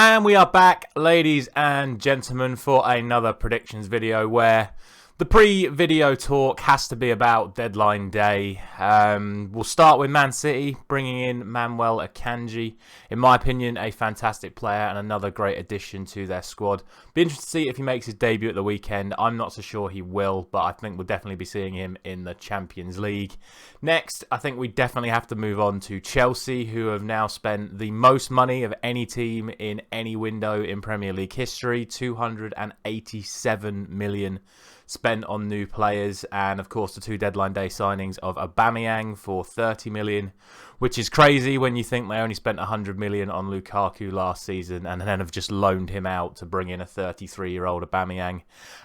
And we are back, ladies and gentlemen, for another predictions video where the pre-video talk has to be about deadline day. We'll start with Man City, bringing in Manuel Akanji. In my opinion, a fantastic player and another great addition to their squad. Be interested to see if he makes his debut at the weekend. I'm not so sure he will, but I think we'll definitely be seeing him in the Champions League. Next, I think we definitely have to move on to Chelsea, who have now spent the most money of any team in any window in Premier League history, 287 million spent on new players, and of course the two deadline day signings of Aubameyang for 30 million, which is crazy when you think they only spent 100 million on Lukaku last season and then have just loaned him out to bring in a 33-year-old Aubameyang.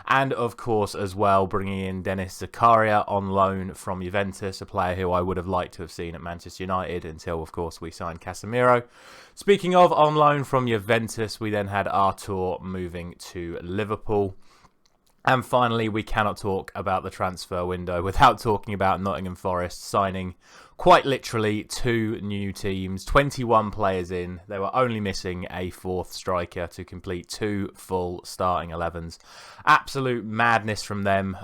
And of course as well bringing in Denis Zakaria on loan from Juventus, a player who I would have liked to have seen at Manchester United until of course we signed Casemiro. Speaking of on loan from Juventus, we then had Artur moving to Liverpool. And finally, we cannot talk about the transfer window without talking about Nottingham Forest signing quite literally two new teams, 21 players in. They were only missing a fourth striker to complete two full starting 11s. Absolute madness from them.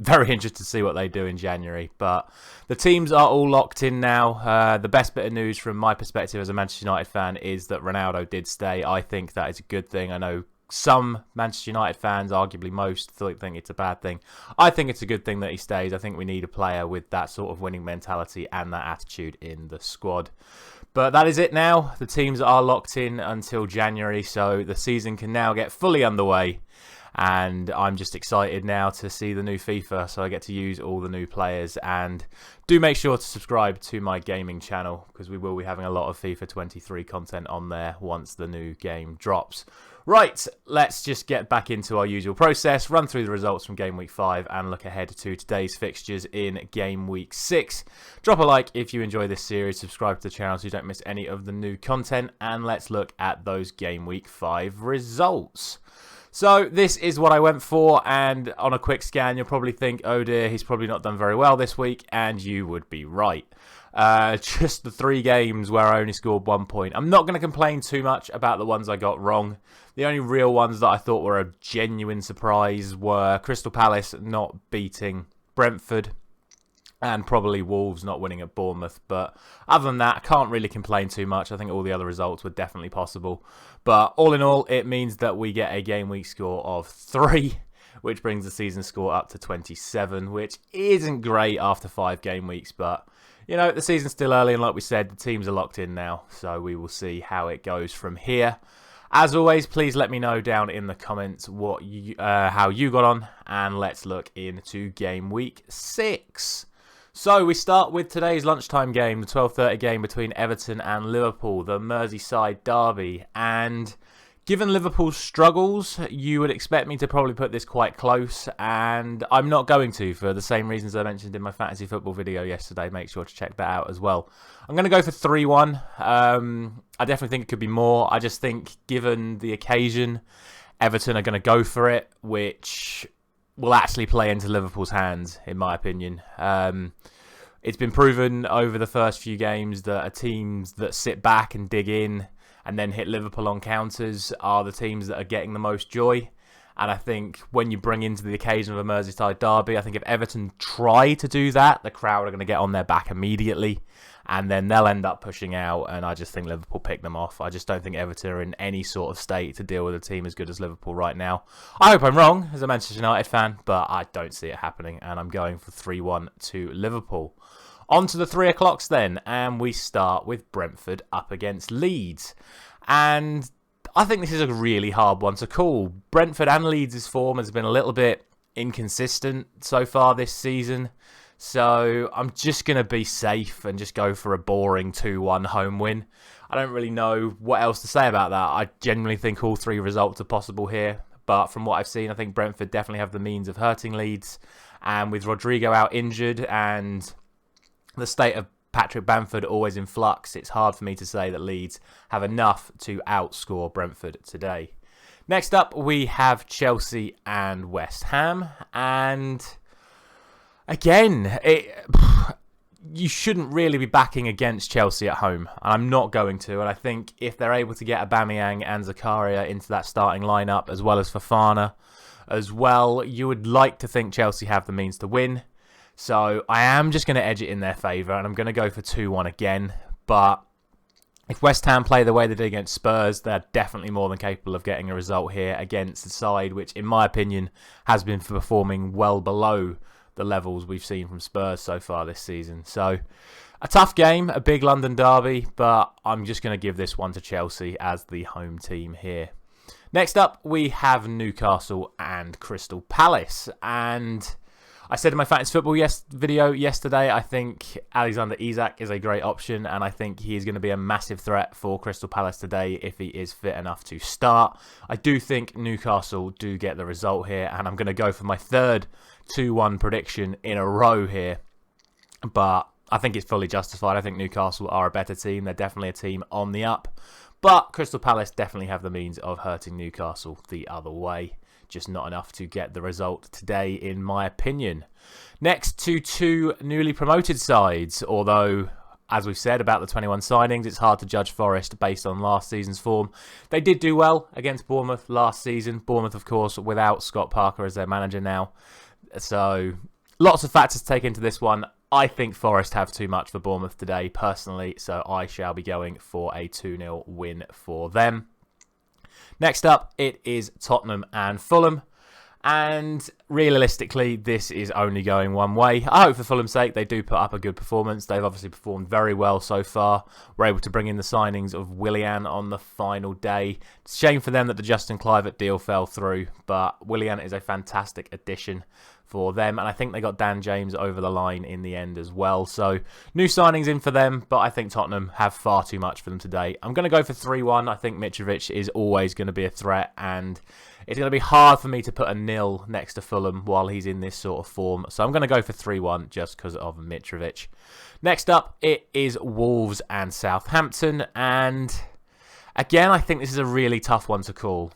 Very interested to see what they do in January. But the teams are all locked in now. The best bit of news from my perspective as a Manchester United fan is that Ronaldo did stay. I think that is a good thing. I know some Manchester United fans, arguably most, think it's a bad thing. I think it's a good thing that he stays. I think we need a player with that sort of winning mentality and that attitude in the squad. But that is it now. The teams are locked in until January, so the season can now get fully underway. And I'm just excited now to see the new FIFA, so I get to use all the new players. And do make sure to subscribe to my gaming channel, because we will be having a lot of FIFA 23 content on there once the new game drops. Right, let's just get back into our usual process, run through the results from Game Week 5 and look ahead to today's fixtures in Game Week 6. Drop a like if you enjoy this series, subscribe to the channel so you don't miss any of the new content, and let's look at those Game Week 5 results. So this is what I went for, and on a quick scan you'll probably think, oh dear, he's probably not done very well this week, and you would be right. Just the 3 games where I only scored 1 point. I'm not going to complain too much about the ones I got wrong. The only real ones that I thought were a genuine surprise were Crystal Palace not beating Brentford and probably Wolves not winning at Bournemouth. But other than that, I can't really complain too much. I think all the other results were definitely possible. But all in all, it means that we get a game week score of 3, which brings the season score up to 27, which isn't great after 5 game weeks, but you know, the season's still early, and like we said, the teams are locked in now, so we will see how it goes from here. As always, please let me know down in the comments what how you got on, and let's look into Game Week 6. So we start with today's lunchtime game, the 12:30 game between Everton and Liverpool, the Merseyside derby. And given Liverpool's struggles, you would expect me to probably put this quite close, and I'm not going to, for the same reasons I mentioned in my fantasy football video yesterday. Make sure to check that out as well. I'm going to go for 3-1. I definitely think it could be more. I just think, given the occasion, Everton are going to go for it, which will actually play into Liverpool's hands, in my opinion. It's been proven over the first few games that teams that sit back and dig in and then hit Liverpool on counters are the teams that are getting the most joy. And I think when you bring into the occasion of a Merseyside derby, I think if Everton try to do that, the crowd are going to get on their back immediately, and then they'll end up pushing out, and I just think Liverpool pick them off. I just don't think Everton are in any sort of state to deal with a team as good as Liverpool right now. I hope I'm wrong as a Manchester United fan, but I don't see it happening, and I'm going for 3-1 to Liverpool. On to the 3 o'clocks then, and we start with Brentford up against Leeds. And I think this is a really hard one to call. Brentford and Leeds' form has been a little bit inconsistent so far this season. So I'm just going to be safe and just go for a boring 2-1 home win. I don't really know what else to say about that. I genuinely think all 3 results are possible here. But from what I've seen, I think Brentford definitely have the means of hurting Leeds. And with Rodrigo out injured and the state of Patrick Bamford always in flux, it's hard for me to say that Leeds have enough to outscore Brentford today. Next up, we have Chelsea and West Ham. And again, you shouldn't really be backing against Chelsea at home. And I'm not going to. And I think if they're able to get Aubameyang and Zakaria into that starting lineup, as well as Fofana as well, you would like to think Chelsea have the means to win. So I am just going to edge it in their favour, and I'm going to go for 2-1 again. But if West Ham play the way they did against Spurs, they're definitely more than capable of getting a result here against the side, which in my opinion has been performing well below the levels we've seen from Spurs so far this season. So a tough game, a big London derby, but I'm just going to give this one to Chelsea as the home team here. Next up, we have Newcastle and Crystal Palace. And I said in my Fantasy Football video yesterday, I think Alexander Isak is a great option, and I think he is going to be a massive threat for Crystal Palace today if he is fit enough to start. I do think Newcastle do get the result here, and I'm going to go for my third 2-1 prediction in a row here. But I think it's fully justified. I think Newcastle are a better team. They're definitely a team on the up. But Crystal Palace definitely have the means of hurting Newcastle the other way. Just not enough to get the result today, in my opinion. Next to two newly promoted sides, although, as we've said about the 21 signings, it's hard to judge Forest based on last season's form. They did do well against Bournemouth last season. Bournemouth, of course, without Scott Parker as their manager now. So, lots of factors to take into this one. I think Forest have too much for Bournemouth today, personally, so I shall be going for a 2-0 win for them. Next up, it is Tottenham and Fulham. And realistically, this is only going one way. I hope for Fulham's sake they do put up a good performance. They've obviously performed very well so far. We're able to bring in the signings of Willian on the final day. It's a shame for them that the Justin Kluivert deal fell through, but Willian is a fantastic addition for them, and I think they got Dan James over the line in the end as well. So new signings in for them, but I think Tottenham have far too much for them today. I'm going to go for 3-1. I think Mitrovic is always going to be a threat, and it's going to be hard for me to put a 0 next to Fulham while he's in this sort of form. So I'm going to go for 3-1 just because of Mitrovic. Next up, it is Wolves and Southampton, and again, I think this is a really tough one to call.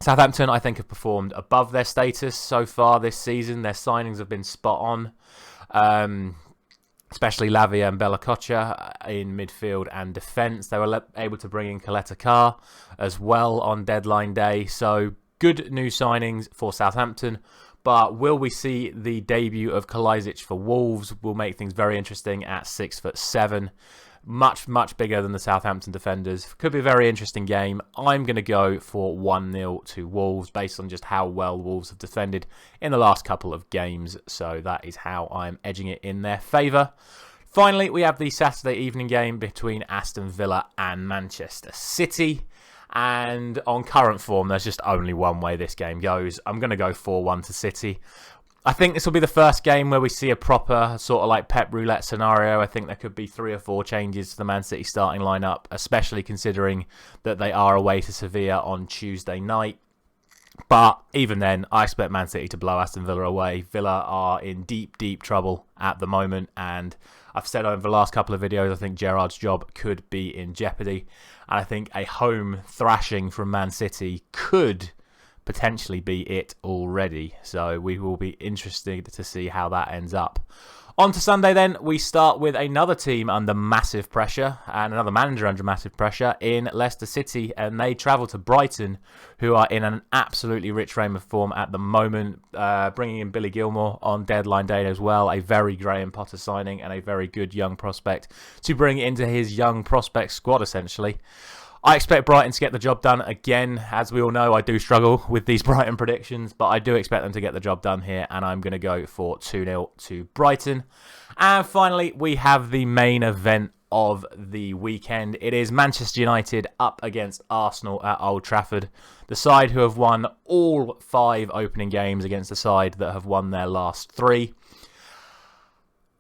Southampton, I think, have performed above their status so far this season. Their signings have been spot on, especially Lavia and Bella Kocha in midfield and defence. They were able to bring in Coletta Carr as well on deadline day. So good new signings for Southampton. But will we see the debut of Kalajdzic for Wolves? Will make things very interesting at 6'7". Much, much bigger than the Southampton defenders. Could be a very interesting game. I'm going to go for 1-0 to Wolves based on just how well Wolves have defended in the last couple of games. So that is how I'm edging it in their favour. Finally, we have the Saturday evening game between Aston Villa and Manchester City. And on current form, there's just only one way this game goes. I'm going to go 4-1 to City. I think this will be the first game where we see a proper sort of like Pep roulette scenario. I think there could be 3 or 4 changes to the Man City starting lineup, especially considering that they are away to Sevilla on Tuesday night. But even then, I expect Man City to blow Aston Villa away. Villa are in deep, deep trouble at the moment, and I've said over the last couple of videos, I think Gerrard's job could be in jeopardy. And I think a home thrashing from Man City could potentially be it already. So we will be interested to see how that ends up. On to Sunday then, we start with another team under massive pressure and another manager under massive pressure in Leicester City, and they travel to Brighton, who are in an absolutely rich frame of form at the moment, bringing in Billy Gilmour on deadline day as well, a very Graham Potter signing and a very good young prospect to bring into his young prospect squad essentially. I expect Brighton to get the job done again. As we all know, I do struggle with these Brighton predictions, but I do expect them to get the job done here, and I'm going to go for 2-0 to Brighton. And finally, we have the main event of the weekend. It is Manchester United up against Arsenal at Old Trafford. The side who have won all 5 opening games against the side that have won their last 3.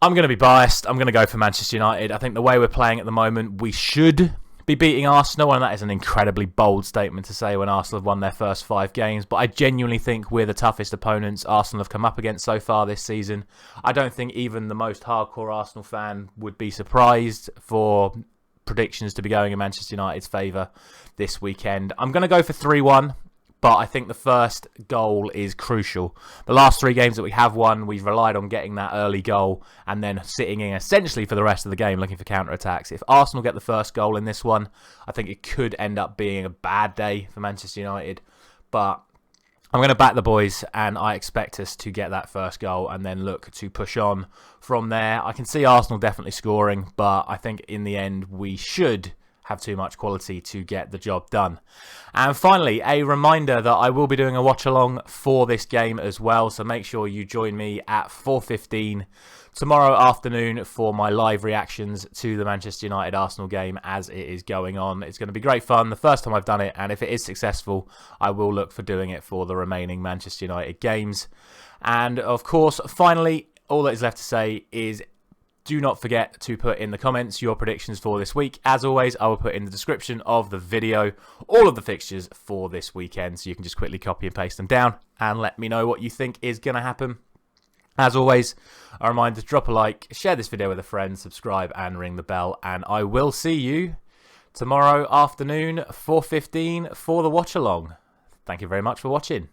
I'm going to be biased. I'm going to go for Manchester United. I think the way we're playing at the moment, we should be beating Arsenal, and that is an incredibly bold statement to say when Arsenal have won their first 5 games, but I genuinely think we're the toughest opponents Arsenal have come up against so far this season. I don't think even the most hardcore Arsenal fan would be surprised for predictions to be going in Manchester United's favour this weekend. I'm going to go for 3-1, But I think the first goal is crucial. The last 3 games that we have won, we've relied on getting that early goal and then sitting in essentially for the rest of the game looking for counter-attacks. If Arsenal get the first goal in this one, I think it could end up being a bad day for Manchester United. But I'm going to back the boys, and I expect us to get that first goal and then look to push on from there. I can see Arsenal definitely scoring, but I think in the end we should have too much quality to get the job done. And finally, a reminder that I will be doing a watch along for this game as well, so make sure you join me at 4:15 tomorrow afternoon for my live reactions to the Manchester United Arsenal game as it is going on. It's going to be great fun, the first time I've done it, and if it is successful, I will look for doing it for the remaining Manchester United games. And of course, finally, all that is left to say is do not forget to put in the comments your predictions for this week. As always, I will put in the description of the video all of the fixtures for this weekend, so you can just quickly copy and paste them down and let me know what you think is going to happen. As always, a reminder to drop a like, share this video with a friend, subscribe and ring the bell, and I will see you tomorrow afternoon, 4:15 for the watch along. Thank you very much for watching.